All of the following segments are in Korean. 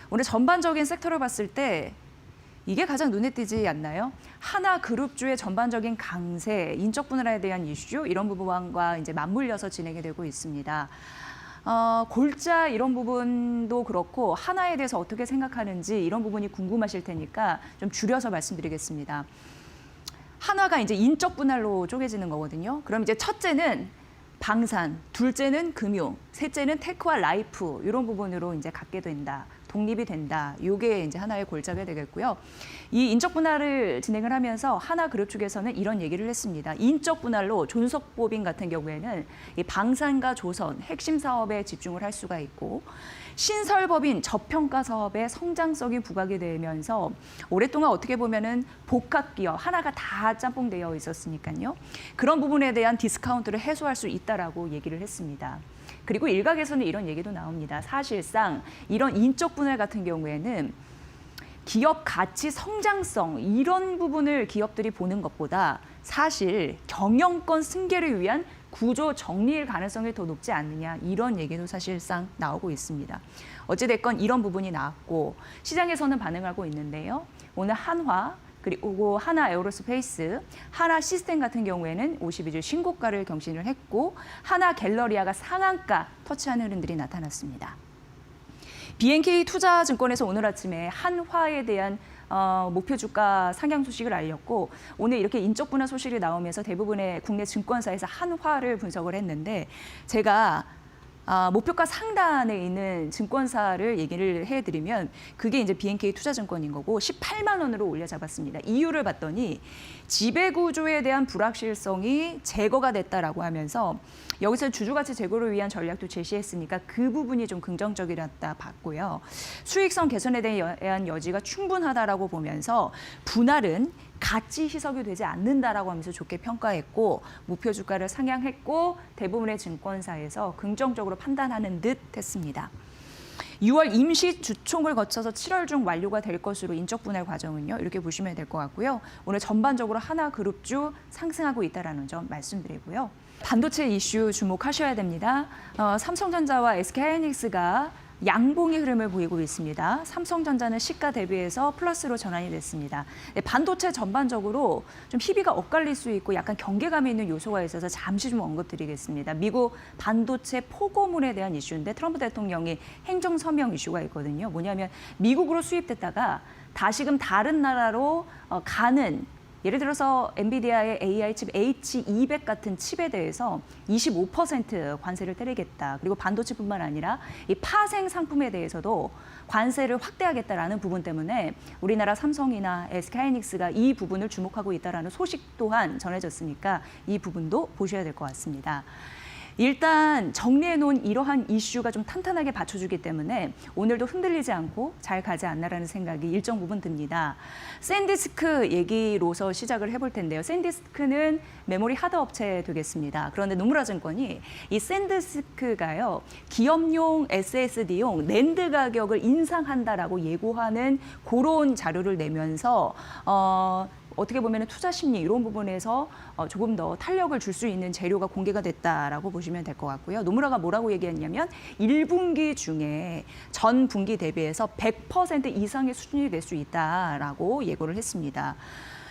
오늘 전반적인 섹터를 봤을 때 이게 가장 눈에 띄지 않나요? 하나그룹주의 전반적인 강세, 인적 분할에 대한 이슈 이런 부분과 이제 맞물려서 진행이 되고 있습니다. 골자 이런 부분도 그렇고 하나에 대해서 어떻게 생각하는지 이런 부분이 궁금하실 테니까 좀 줄여서 말씀드리겠습니다. 하나가 이제 인적 분할로 쪼개지는 거거든요. 그럼 이제 첫째는 방산, 둘째는 금융, 셋째는 테크와 라이프 이런 부분으로 이제 갖게 된다. 독립이 된다. 이게 이제 하나의 골자가 되겠고요. 이 인적 분할을 진행을 하면서 하나그룹 측에서는 이런 얘기를 했습니다. 인적 분할로 존속법인 같은 경우에는 이 방산과 조선 핵심 사업에 집중을 할 수가 있고 신설법인 저평가 사업에 성장성이 부각이 되면서 오랫동안 어떻게 보면은 복합기업 하나가 다 짬뽕되어 있었으니까요. 그런 부분에 대한 디스카운트를 해소할 수 있다라고 얘기를 했습니다. 그리고 일각에서는 이런 얘기도 나옵니다. 사실상 이런 인적 분할 같은 경우에는 기업 가치 성장성 이런 부분을 기업들이 보는 것보다 사실 경영권 승계를 위한 구조 정리일 가능성이 더 높지 않느냐 이런 얘기도 사실상 나오고 있습니다. 어찌됐건 이런 부분이 나왔고 시장에서는 반응하고 있는데요. 오늘 한화 그리고 하나 에어로스페이스, 하나 시스템 같은 경우에는 52주 신고가를 경신을 했고 하나 갤러리아가 상한가 터치하는 흐름들이 나타났습니다. BNK 투자증권에서 오늘 아침에 한화에 대한 목표 주가 상향 소식을 알렸고 오늘 이렇게 인적 분할 소식이 나오면서 대부분의 국내 증권사에서 한화를 분석을 했는데 제가 목표가 상단에 있는 증권사를 얘기를 해드리면 그게 이제 BNK 투자증권인 거고 18만 원으로 올려잡았습니다. 이유를 봤더니 지배구조에 대한 불확실성이 제거가 됐다라고 하면서 여기서 주주가치 제고를 위한 전략도 제시했으니까 그 부분이 좀 긍정적이었다 봤고요. 수익성 개선에 대한 여지가 충분하다라고 보면서 분할은 가치 희석이 되지 않는다라고 하면서 좋게 평가했고 목표 주가를 상향했고 대부분의 증권사에서 긍정적으로 판단하는 듯 했습니다. 6월 임시 주총을 거쳐서 7월 중 완료가 될 것으로 인적 분할 과정은요. 이렇게 보시면 될 것 같고요. 오늘 전반적으로 하나그룹주 상승하고 있다는 점 말씀드리고요. 반도체 이슈 주목하셔야 됩니다. 삼성전자와 SK하이닉스가 양봉의 흐름을 보이고 있습니다. 삼성전자는 시가 대비해서 플러스로 전환이 됐습니다. 반도체 전반적으로 좀 희비가 엇갈릴 수 있고 약간 경계감이 있는 요소가 있어서 잠시 좀 언급드리겠습니다. 미국 반도체 포고물에 대한 이슈인데 트럼프 대통령이 행정 서명 이슈가 있거든요. 뭐냐면 미국으로 수입됐다가 다시금 다른 나라로 가는 예를 들어서 엔비디아의 AI 칩 H200 같은 칩에 대해서 25% 관세를 때리겠다. 그리고 반도체뿐만 아니라 이 파생 상품에 대해서도 관세를 확대하겠다라는 부분 때문에 우리나라 삼성이나 SK하이닉스가 이 부분을 주목하고 있다라는 소식 또한 전해졌으니까 이 부분도 보셔야 될 것 같습니다. 일단 정리해놓은 이러한 이슈가 좀 탄탄하게 받쳐주기 때문에 오늘도 흔들리지 않고 잘 가지 않나라는 생각이 일정 부분 듭니다. 샌디스크 얘기로서 시작을 해볼 텐데요. 샌디스크는 메모리 하드 업체 되겠습니다. 그런데 노무라증권이 이 샌디스크가요. 기업용 SSD용 낸드 가격을 인상한다라고 예고하는 그런 자료를 내면서 어떻게 보면 투자 심리 이런 부분에서 조금 더 탄력을 줄 수 있는 재료가 공개가 됐다라고 보시면 될 것 같고요. 노무라가 뭐라고 얘기했냐면 1분기 중에 전 분기 대비해서 100% 이상의 수준이 될 수 있다라고 예고를 했습니다.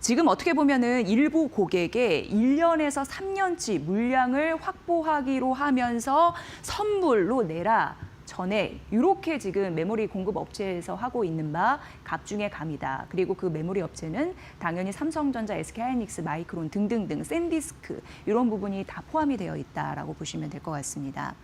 지금 어떻게 보면은 일부 고객에 1년에서 3년치 물량을 확보하기로 하면서 선물로 내라. 전에 이렇게 지금 메모리 공급 업체에서 하고 있는 바 갑중의 감이다. 그리고 그 메모리 업체는 당연히 삼성전자, SK하이닉스, 마이크론 등등등 샌디스크 이런 부분이 다 포함이 되어 있다라고 보시면 될 것 같습니다.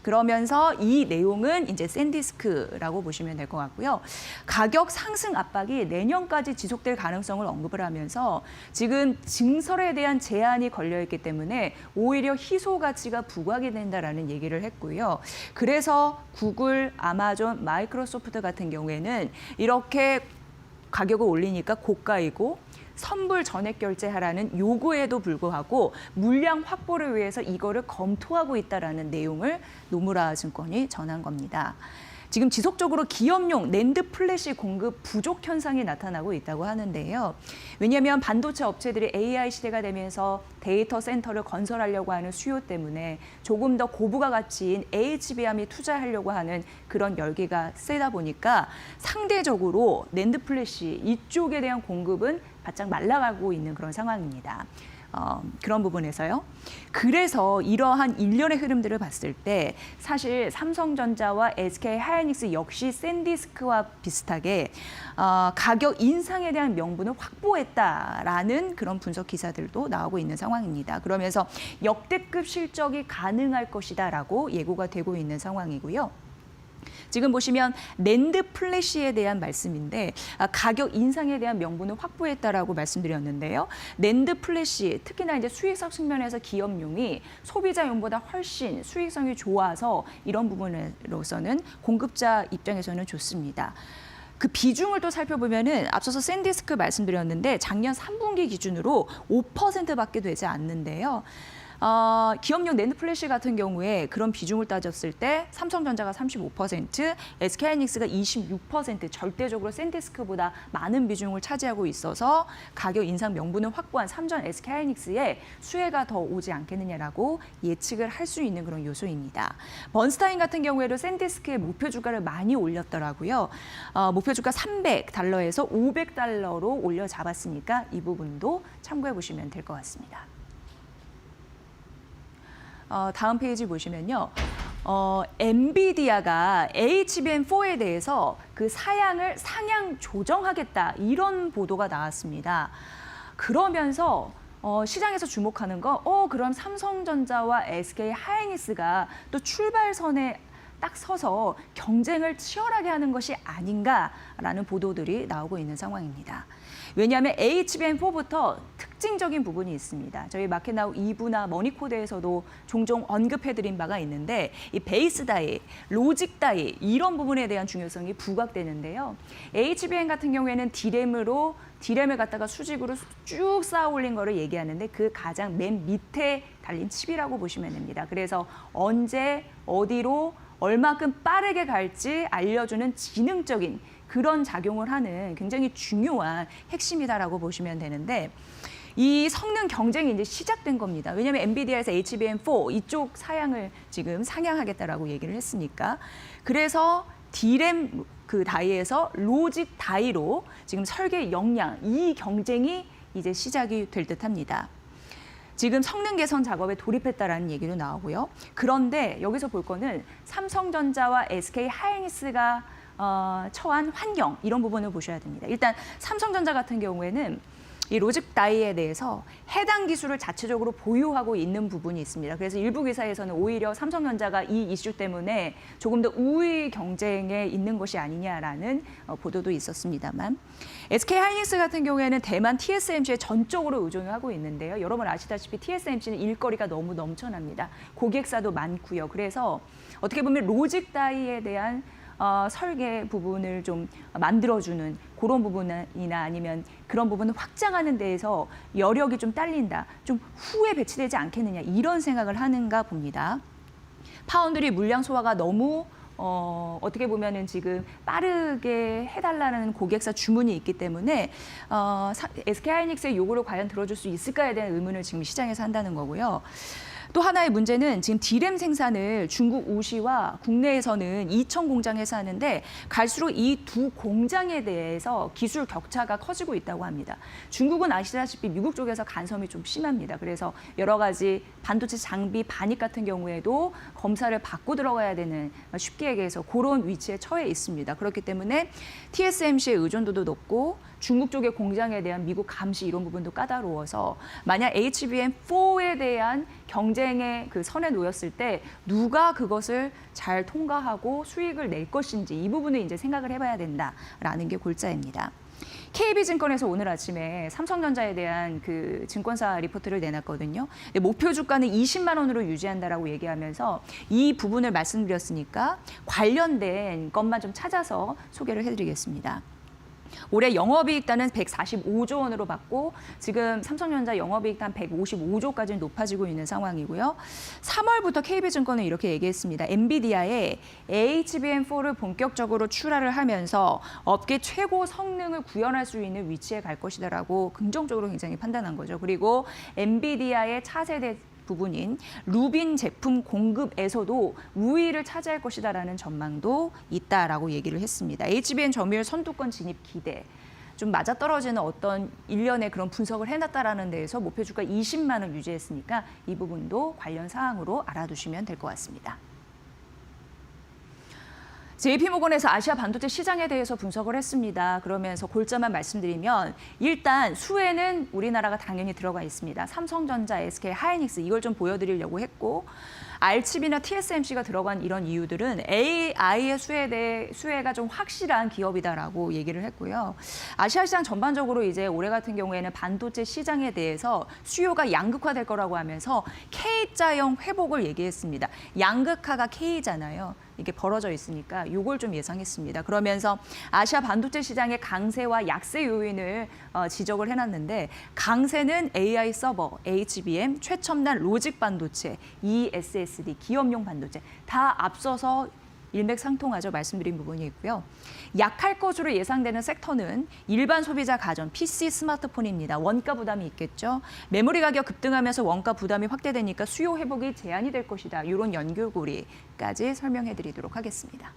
그러면서 이 내용은 이제 샌디스크라고 보시면 될 것 같고요. 가격 상승 압박이 내년까지 지속될 가능성을 언급을 하면서 지금 증설에 대한 제한이 걸려 있기 때문에 오히려 희소 가치가 부각이 된다라는 얘기를 했고요. 그래서 구글, 아마존, 마이크로소프트 같은 경우에는 이렇게 가격을 올리니까 고가이고 선불 전액 결제하라는 요구에도 불구하고 물량 확보를 위해서 이거를 검토하고 있다라는 내용을 노무라 증권이 전한 겁니다. 지금 지속적으로 기업용 낸드 플래시 공급 부족 현상이 나타나고 있다고 하는데요. 왜냐하면 반도체 업체들이 AI 시대가 되면서 데이터 센터를 건설하려고 하는 수요 때문에 조금 더 고부가 가치인 HBM에 투자하려고 하는 그런 열기가 세다 보니까 상대적으로 낸드 플래시 이쪽에 대한 공급은 바짝 말라가고 있는 그런 상황입니다. 그런 부분에서요. 그래서 이러한 일련의 흐름들을 봤을 때 사실 삼성전자와 SK 하이닉스 역시 샌디스크와 비슷하게 가격 인상에 대한 명분을 확보했다라는 그런 분석 기사들도 나오고 있는 상황입니다. 그러면서 역대급 실적이 가능할 것이다라고 예고가 되고 있는 상황이고요. 지금 보시면 낸드 플래시에 대한 말씀인데 가격 인상에 대한 명분을 확보했다라고 말씀드렸는데요. 낸드 플래시 특히나 이제 수익성 측면에서 기업용이 소비자용보다 훨씬 수익성이 좋아서 이런 부분으로서는 공급자 입장에서는 좋습니다. 그 비중을 또 살펴보면은 앞서서 샌디스크 말씀드렸는데 작년 3분기 기준으로 5%밖에 되지 않는데요. 기업용 낸드 플래시 같은 경우에 그런 비중을 따졌을 때 삼성전자가 35%, SK하이닉스가 26% 절대적으로 샌디스크보다 많은 비중을 차지하고 있어서 가격 인상 명분을 확보한 삼전 SK하이닉스에 수혜가 더 오지 않겠느냐라고 예측을 할 수 있는 그런 요소입니다. 번스타인 같은 경우에도 샌디스크의 목표 주가를 많이 올렸더라고요. 목표 주가 $300에서 $500로 올려 잡았으니까 이 부분도 참고해 보시면 될 것 같습니다. 다음 페이지 보시면요. 엔비디아가 HBM4에 대해서 그 사양을 상향 조정하겠다 이런 보도가 나왔습니다. 그러면서 시장에서 주목하는 거, 그럼 삼성전자와 SK 하이닉스가 또 출발선에 딱 서서 경쟁을 치열하게 하는 것이 아닌가라는 보도들이 나오고 있는 상황입니다. 왜냐하면 HBM4부터 특징적인 부분이 있습니다. 저희 마켓나우 2부나 머니코드에서도 종종 언급해드린 바가 있는데 이 베이스 다이, 로직 다이 이런 부분에 대한 중요성이 부각되는데요. HBM 같은 경우에는 디램을 갖다가 수직으로 쭉 쌓아 올린 거를 얘기하는데 그 가장 맨 밑에 달린 칩이라고 보시면 됩니다. 그래서 언제 어디로 얼마큼 빠르게 갈지 알려주는 지능적인 그런 작용을 하는 굉장히 중요한 핵심이다라고 보시면 되는데 이 성능 경쟁이 이제 시작된 겁니다. 왜냐하면 엔비디아에서 HBM4 이쪽 사양을 지금 상향하겠다라고 얘기를 했으니까. 그래서 디램 그 다이에서 로직 다이로 지금 설계 역량 이 경쟁이 이제 시작이 될 듯합니다. 지금 성능 개선 작업에 돌입했다라는 얘기도 나오고요. 그런데 여기서 볼 거는 삼성전자와 SK 하이닉스가 처한 환경 이런 부분을 보셔야 됩니다. 일단 삼성전자 같은 경우에는 이 로직 다이에 대해서 해당 기술을 자체적으로 보유하고 있는 부분이 있습니다. 그래서 일부 기사에서는 오히려 삼성전자가 이 이슈 때문에 조금 더 우위 경쟁에 있는 것이 아니냐라는 보도도 있었습니다만 SK 하이닉스 같은 경우에는 대만 TSMC에 전적으로 의존을 하고 있는데요. 여러분 아시다시피 TSMC는 일거리가 너무 넘쳐납니다. 고객사도 많고요. 그래서 어떻게 보면 로직 다이에 대한 설계 부분을 좀 만들어주는 그런 부분이나 아니면 그런 부분을 확장하는 데에서 여력이 좀 딸린다, 좀 후에 배치되지 않겠느냐 이런 생각을 하는가 봅니다. 파운드리 물량 소화가 너무 어떻게 보면은 지금 빠르게 해달라는 고객사 주문이 있기 때문에 SK하이닉스의 요구를 과연 들어줄 수 있을까에 대한 의문을 지금 시장에서 한다는 거고요. 또 하나의 문제는 지금 디램 생산을 중국 우시와 국내에서는 이천 공장에서 하는데 갈수록 이 두 공장에 대해서 기술 격차가 커지고 있다고 합니다. 중국은 아시다시피 미국 쪽에서 간섭이 좀 심합니다. 그래서 여러 가지 반도체 장비 반입 같은 경우에도 검사를 받고 들어가야 되는 쉽게 얘기해서 그런 위치에 처해 있습니다. 그렇기 때문에 TSMC의 의존도도 높고 중국 쪽의 공장에 대한 미국 감시 이런 부분도 까다로워서 만약 HBM4에 대한 경쟁의 그 선에 놓였을 때 누가 그것을 잘 통과하고 수익을 낼 것인지 이 부분을 이제 생각을 해봐야 된다라는 게 골자입니다. KB증권에서 오늘 아침에 삼성전자에 대한 그 증권사 리포트를 내놨거든요. 목표 주가는 20만 원으로 유지한다라고 얘기하면서 이 부분을 말씀드렸으니까 관련된 것만 좀 찾아서 소개를 해드리겠습니다. 올해 영업이익단은 145조 원으로 봤고 지금 삼성전자 영업이익단 155조까지 높아지고 있는 상황이고요. 3월부터 KB증권은 이렇게 얘기했습니다. 엔비디아의 HBM4를 본격적으로 출하를 하면서 업계 최고 성능을 구현할 수 있는 위치에 갈 것이다라고 긍정적으로 굉장히 판단한 거죠. 그리고 엔비디아의 차세대 부분인 루빈 제품 공급에서도 우위를 차지할 것이다라는 전망도 있다라고 얘기를 했습니다. HBM 점유율 선두권 진입 기대. 좀 맞아떨어지는 어떤 일련의 그런 분석을 해놨다라는 데에서 목표 주가 20만 원 유지했으니까 이 부분도 관련 사항으로 알아두시면 될 것 같습니다. JP모건에서 아시아 반도체 시장에 대해서 분석을 했습니다. 그러면서 골자만 말씀드리면 일단 수혜는 우리나라가 당연히 들어가 있습니다. 삼성전자, SK, 하이닉스 이걸 좀 보여드리려고 했고 알칩이나 TSMC가 들어간 이런 이유들은 AI의 수혜가 좀 확실한 기업이다라고 얘기를 했고요. 아시아 시장 전반적으로 이제 올해 같은 경우에는 반도체 시장에 대해서 수요가 양극화될 거라고 하면서 K자형 회복을 얘기했습니다. 양극화가 K잖아요. 이게 벌어져 있으니까 이걸 좀 예상했습니다. 그러면서 아시아 반도체 시장의 강세와 약세 요인을 지적을 해놨는데 강세는 AI 서버, HBM, 최첨단 로직 반도체, ESSD, 기업용 반도체 다 앞서서 일맥상통하죠. 말씀드린 부분이 있고요. 약할 것으로 예상되는 섹터는 일반 소비자 가전, PC, 스마트폰입니다. 원가 부담이 있겠죠. 메모리 가격 급등하면서 원가 부담이 확대되니까 수요 회복이 제한이 될 것이다. 이런 연결고리까지 설명해 드리도록 하겠습니다.